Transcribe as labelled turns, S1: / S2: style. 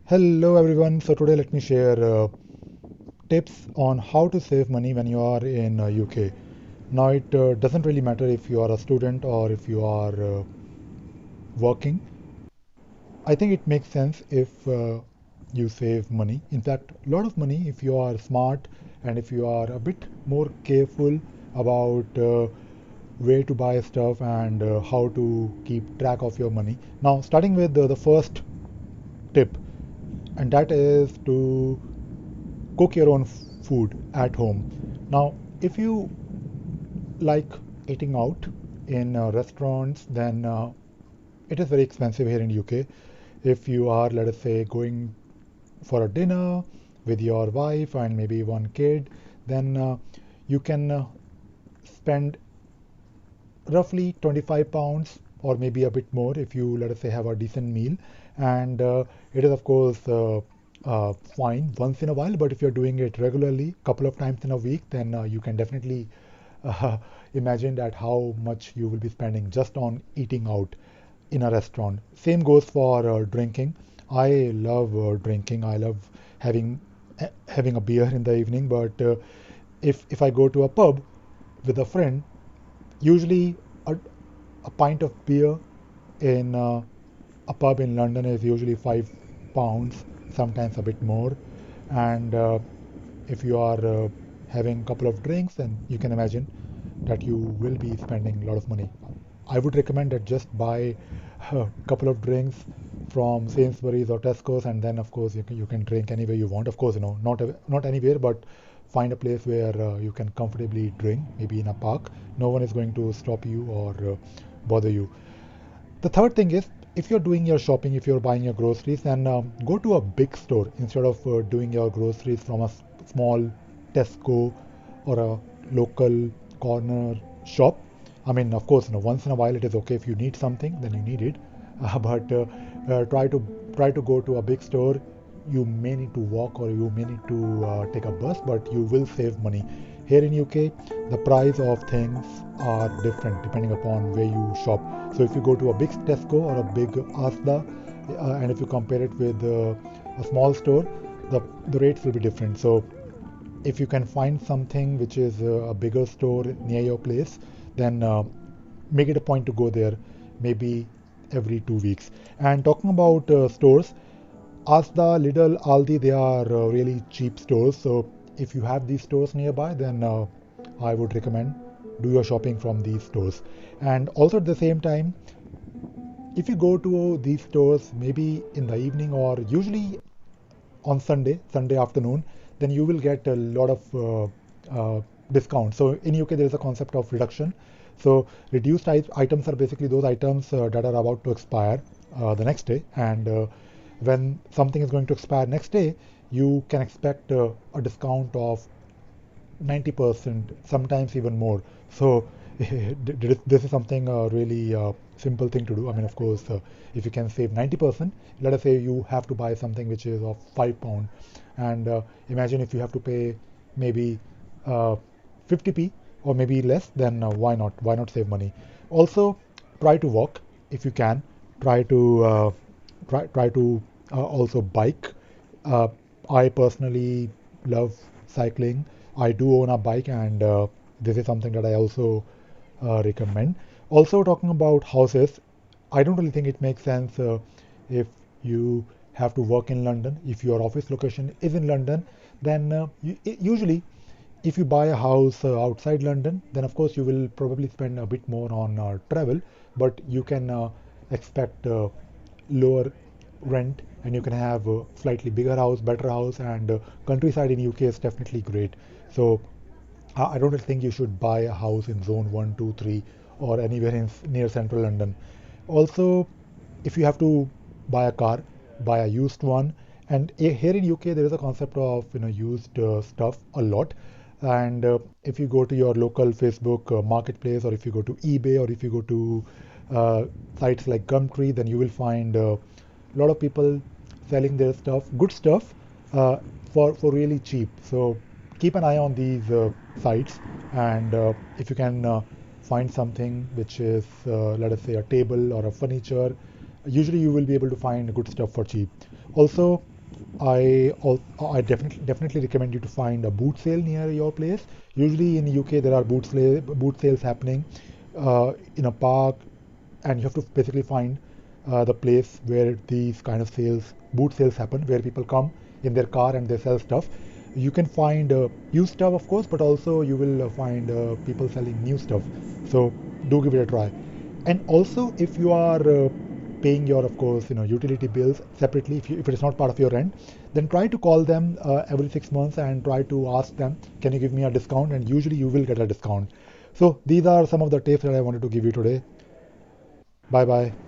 S1: Hello everyone. So today let me share tips on how to save money when you are in UK. Now it doesn't really matter if you are a student or if you are working. I think it makes sense if you save money. In fact, a lot of money if you are smart and if you are a bit more careful about where to buy stuff and how to keep track of your money. Now, starting with the first tip, and that is to cook your own food at home. Now, if you like eating out in restaurants, then it is very expensive here in UK. If you are, let us say, going for a dinner with your wife and maybe one kid, then you can spend roughly 25 pounds or maybe a bit more if you, let us say, have a decent meal. And it is, of course, fine once in a while, but if you're doing it regularly, couple of times in a week, then you can definitely uh, imagine that how much you will be spending just on eating out in a restaurant. Same goes for drinking. I love drinking. I love having having a beer in the evening, but if I go to a pub with a friend, usually a pint of beer in a pub in London is usually £5, sometimes a bit more. And if you are having a couple of drinks, then you can imagine that you will be spending a lot of money. I would recommend that just buy a couple of drinks from Sainsbury's or Tesco's, and then of course you can drink anywhere you want. Of course, not anywhere, but find a place where you can comfortably drink, maybe in a park. No one is going to stop you or bother you. The third thing is, if you're doing your shopping, if you're buying your groceries, then go to a big store instead of doing your groceries from a small Tesco or a local corner shop. I mean, of course, once in a while it is okay if you need something, then you need it. But try to go to a big store. You may need to walk or you may need to take a bus, but you will save money. Here in UK, the price of things are different depending upon where you shop. So if you go to a big Tesco or a big Asda, and if you compare it with a small store, the rates will be different. So if you can find something which is a bigger store near your place, then make it a point to go there maybe every 2 weeks. And talking about stores, Asda, Lidl, Aldi, they are really cheap stores. So if you have these stores nearby, then I would recommend do your shopping from these stores. And also at the same time, if you go to these stores maybe in the evening or usually on Sunday afternoon, then you will get a lot of discounts. So in UK, there is a concept of reduction. So reduced items are basically those items that are about to expire the next day, and when something is going to expire next day, you can expect a discount of 90%, sometimes even more. So this is something really simple thing to do. I mean, of course, if you can save 90%, let us say you have to buy something which is of £5, and imagine if you have to pay maybe uh, 50p or maybe less, then why not? Why not save money? Also, try to walk if you can. Try to also bike. Uh, I personally love cycling. I do own a bike, and this is something that I also recommend. Also, talking about houses, I don't really think it makes sense if you have to work in London. If your office location is in London, then usually if you buy a house outside London, then of course you will probably spend a bit more on travel, but you can expect lower rent and you can have a slightly bigger house, better house, and countryside in UK is definitely great. So I don't think you should buy a house in zone 1, 2, 3 or anywhere in near central London. Also, if you have to buy a car, buy a used one. And here in UK, there is a concept of used stuff a lot. And if you go to your local Facebook marketplace, or if you go to eBay, or if you go to uh, sites like Gumtree, then you will find a lot of people selling their stuff, good stuff, uh, for really cheap. So keep an eye on these sites, and if you can find something which is, let us say, a table or a furniture, usually you will be able to find good stuff for cheap. Also, I definitely recommend you to find a boot sale near your place. Usually in the UK there are boot sales happening in a park, and you have to basically find the place where these kind of boot sales happen, where people come in their car and they sell stuff. You can find used stuff, of course, but also you will find people selling new stuff. So do give it a try. And also, if you are paying your, of course, utility bills separately, if it is not part of your rent, then try to call them every 6 months and try to ask them, can you give me a discount? And usually you will get a discount. So these are some of the tips that I wanted to give you today. Bye bye.